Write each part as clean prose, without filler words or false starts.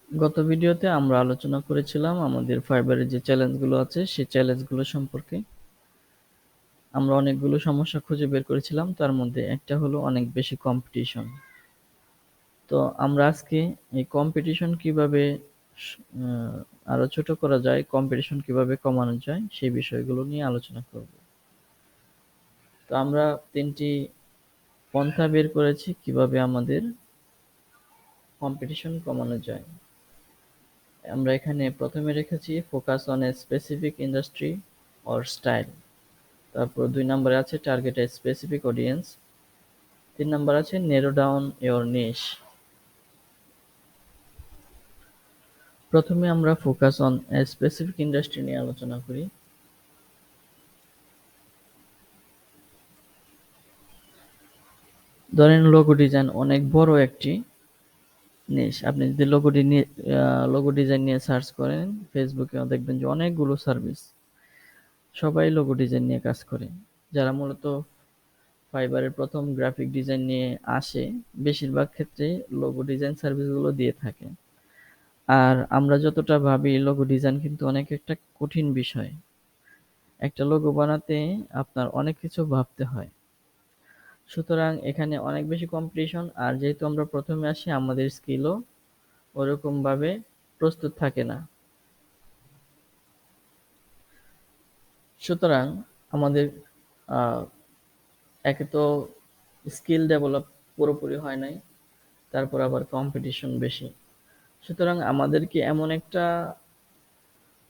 গত ভিডিওতে আমরা আলোচনা করেছিলাম আমাদের ফাইবারের যে চ্যালেঞ্জগুলো আছে সেই চ্যালেঞ্জগুলো সম্পর্কে। আমরা অনেকগুলো সমস্যা খুঁজে বের করেছিলাম, তার মধ্যে একটা হলো অনেক বেশি কম্পিটিশন। তো আমরা আজকে এই কম্পিটিশন কিভাবে আরো ছোট করা যায়, কম্পিটিশন কিভাবে কমানো যায় সেই বিষয়গুলো নিয়ে আলোচনা করব। তো আমরা তিনটি পন্থা বের করেছি কিভাবে আমাদের কম্পিটিশন কমানো যায়। আমরা এখানে প্রথমে রেখেছি focus on a specific industry or style. তারপর ২ নম্বরে আছে target a specific audience. ৩ number আছে ন্যারো ডাউন ইওর নিশ। প্রথমে আমরা focus on a specific industry নিয়ে আলোচনা করি। ধরেন লোগো ডিজাইন অনেক বড় একটি নিশ। আপনি যদি লোগো ডিজাইন নিয়ে সার্চ করেন ফেসবুকেও দেখবেন যে অনেকগুলো সার্ভিস, সবাই লোগো ডিজাইন নিয়ে কাজ করে। যারা মূলত ফাইবারের প্রথম গ্রাফিক ডিজাইন নিয়ে আসে বেশিরভাগ ক্ষেত্রে লোগো ডিজাইন সার্ভিসগুলো দিয়ে থাকে। আর আমরা যতটা ভাবি লোগো ডিজাইন কিন্তু অনেক একটা কঠিন বিষয়। একটা লোগো বানাতে আপনার অনেক কিছু ভাবতে হয়। সুতরাং এখানে অনেক বেশি কম্পিটিশন, আর যেহেতু আমরা প্রথমে আসি আমাদের স্কিলও ওরকম ভাবে প্রস্তুত থাকে না। সুতরাং আমাদের আহ, একে তো স্কিল ডেভেলপ পুরোপুরি হয় নাই, তারপর আবার কম্পিটিশন বেশি। সুতরাং আমাদেরকে এমন একটা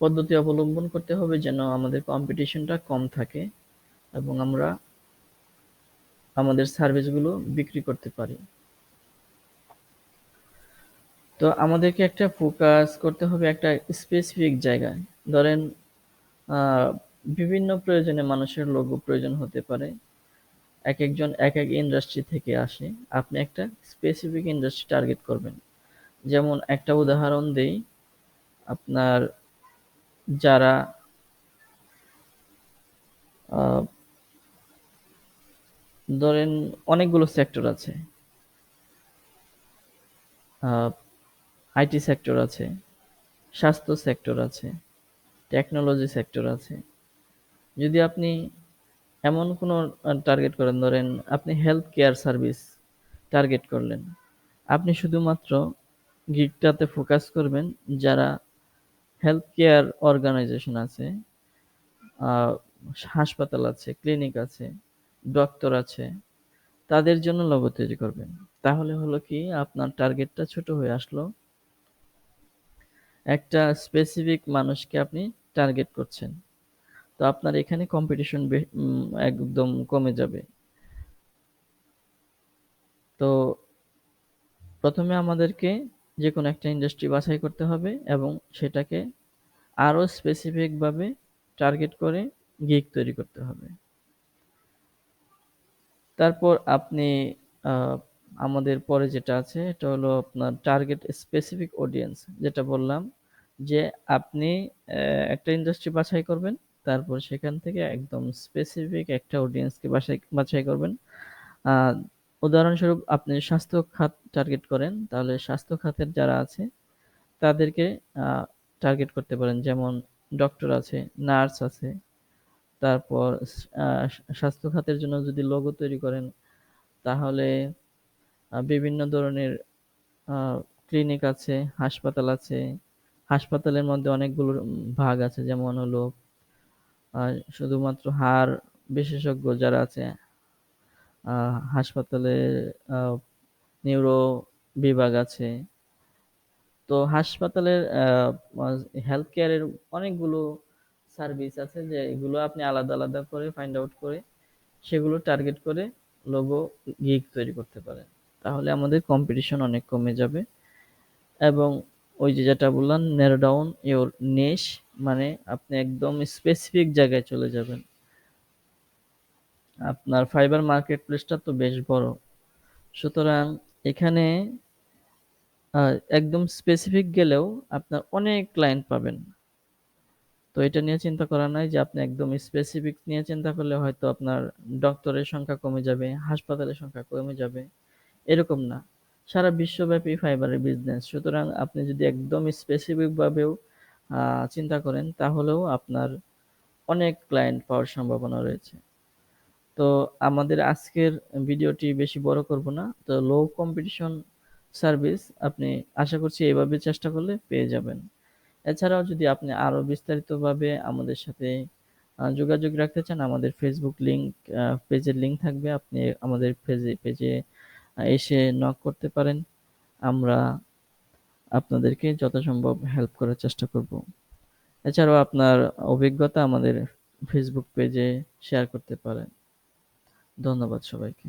পদ্ধতি অবলম্বন করতে হবে যেন আমাদের কম্পিটিশনটা কম থাকে এবং আমরা আমাদের সার্ভিসগুলো বিক্রি করতে পারি। তো আমাদেরকে একটা ফোকাস করতে হবে একটা স্পেসিফিক জায়গায়। ধরেন আহ, বিভিন্ন প্রয়োজনে মানুষের লোগো প্রয়োজন হতে পারে, এক একজন এক এক ইন্ডাস্ট্রি থেকে আসে। আপনি একটা স্পেসিফিক ইন্ডাস্ট্রি টার্গেট করবেন। যেমন একটা উদাহরণ দেই, আপনার যারা আহ, ধরেন অনেকগুলো সেক্টর আছে, আইটি সেক্টর আছে, স্বাস্থ্য সেক্টর আছে, টেকনোলজি সেক্টর আছে। যদি আপনি এমন কোনো টার্গেট করেন, ধরেন আপনি হেলথ কেয়ার সার্ভিস টার্গেট করলেন, আপনি শুধুমাত্র গিগটাতে ফোকাস করবেন যারা হেলথ কেয়ার অর্গানাইজেশন আছে, আহ, হাসপাতাল আছে, ক্লিনিক আছে, ডক্টর আছে, তাদের জন্য লোগো তৈরি করবেন। তাহলে হলো কি আপনার টার্গেটটা ছোট হয়ে আসলো, একটা স্পেসিফিক মানুষকে আপনি টার্গেট করছেন। তো আপনার এখানে কম্পিটিশন একদম কমে যাবে। তো প্রথমে আমাদেরকে যে কোনো একটা ইন্ডাস্ট্রি বাছাই করতে হবে এবং সেটাকে আরো স্পেসিফিক ভাবে টার্গেট করে গিগ তৈরি করতে হবে। তারপর আপনি আহ, আমাদের পরে যেটা আছে এটা হলো আপনার টার্গেট স্পেসিফিক অডিয়েন্স। যেটা বললাম যে আপনি একটা ইন্ডাস্ট্রি বাছাই করবেন, তারপর সেখান থেকে একদম স্পেসিফিক একটা অডিয়েন্সকে বাছাই বাছাই করবেন। আহ, উদাহরণস্বরূপ আপনি স্বাস্থ্য খাত টার্গেট করেন, তাহলে স্বাস্থ্য খাতের যারা আছে তাদেরকে টার্গেট করতে পারেন। যেমন ডক্টর আছে, নার্স আছে। তারপর আহ, স্বাস্থ্য খাতের জন্য যদি লোগো তৈরি করেন তাহলে বিভিন্ন ধরনের ক্লিনিক আছে, হাসপাতাল আছে। হাসপাতালের মধ্যে অনেকগুলো ভাগ আছে, যেমন হলো শুধুমাত্র হাড় বিশেষজ্ঞ যারা আছে, হাসপাতালে নিউরো বিভাগ আছে। তো হাসপাতালের হেলথ কেয়ারের অনেকগুলো সার্ভিস আছে, যে এগুলো আপনি আলাদা আলাদা করে ফাইন্ড আউট করে সেগুলো টার্গেট করে লোগো গিগ তৈরি করতে পারেন। তাহলে আমাদের কম্পিটিশন অনেক কমে যাবে এবং ওই যে যেটা বললাম ন্যারো ডাউন ইওর নিশ, মানে আপনি একদম স্পেসিফিক জায়গায় চলে যাবেন। আপনার ফাইবার মার্কেট প্লেসটা তো বেশ বড়, সুতরাং এখানে একদম স্পেসিফিক গেলেও আপনার অনেক ক্লায়েন্ট পাবেন। তো এটা নিয়ে চিন্তা করা নাই যে আপনি একদম স্পেসিফিক নিয়ে চিন্তা করলে হয়তো আপনার ডক্টরের সংখ্যা কমে যাবে, হাসপাতালের সংখ্যা কমে যাবে, এরকম না। সারা বিশ্বব্যাপী ফাইবারের বিজনেস। সুতরাং আপনি যদি একদম স্পেসিফিক ভাবেও চিন্তা করেন তাহলেও আপনার অনেক ক্লায়েন্ট পাওয়ার সম্ভাবনা রয়েছে। তো আমাদের আজকের ভিডিওটি বেশি বড় করব না। তো লো কম্পিটিশন সার্ভিস আপনি আশা করছি এভাবে চেষ্টা করলে পেয়ে যাবেন। এছাড়াও যদি আপনি আরো বিস্তারিতভাবে আমাদের সাথে যোগাযোগ রাখতে চান, আমাদের ফেসবুক লিংক পেজের লিংক থাকবে। আপনি আমাদের পেজে এসে নক করতে পারেন। আমরা আপনাদেরকে যথাসম্ভব হেল্প করার চেষ্টা করব। এছাড়াও আপনার অভিজ্ঞতা আমাদের ফেসবুক পেজে শেয়ার করতে পারেন। ধন্যবাদ সবাইকে।